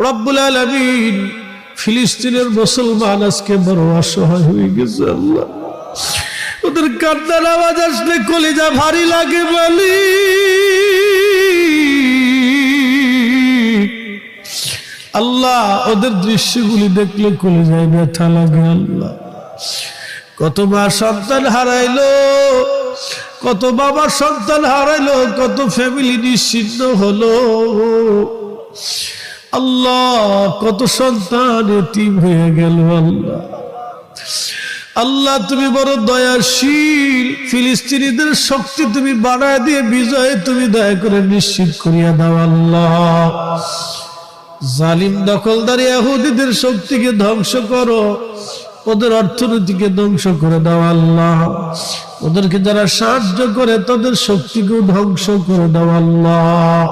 রব্বুল আলামিন ফিলিস্তিনের মুসলমান আজকে বড় অসহায় হয়ে গেছে আল্লাহ। ওদের কান্নার আওয়াজ আসলে কলিজা ভারী লাগে বলি। আল্লাহ ওদের দৃশ্যগুলি দেখলে কলিজায় ব্যথা লাগে আল্লাহ। কত মা সন্তান হারাইলো, কত বাবা সন্তান হারাইলো, কত ফ্যামিলি নিশ্চিন্ন হলো আল্লাহ, কত সন্তান এতিম হয়ে গেল আল্লাহ। আল্লাহ তুমি বড় দয়াশীল, ফিলিস্তিনিদের শক্তি তুমি বাড়ায় দিয়ে বিজয় তুমি দয়া করে নিশ্চিত করিয়া দাও আল্লাহ। জালিম দখলদারি ইহুদিদের শক্তিকে ধ্বংস করো, ওদের অর্থনীতিকে ধ্বংস করে দাও আল্লাহ। ওদেরকে যারা সাহায্য করে তাদের শক্তিকেও ধ্বংস করে দাও আল্লাহ।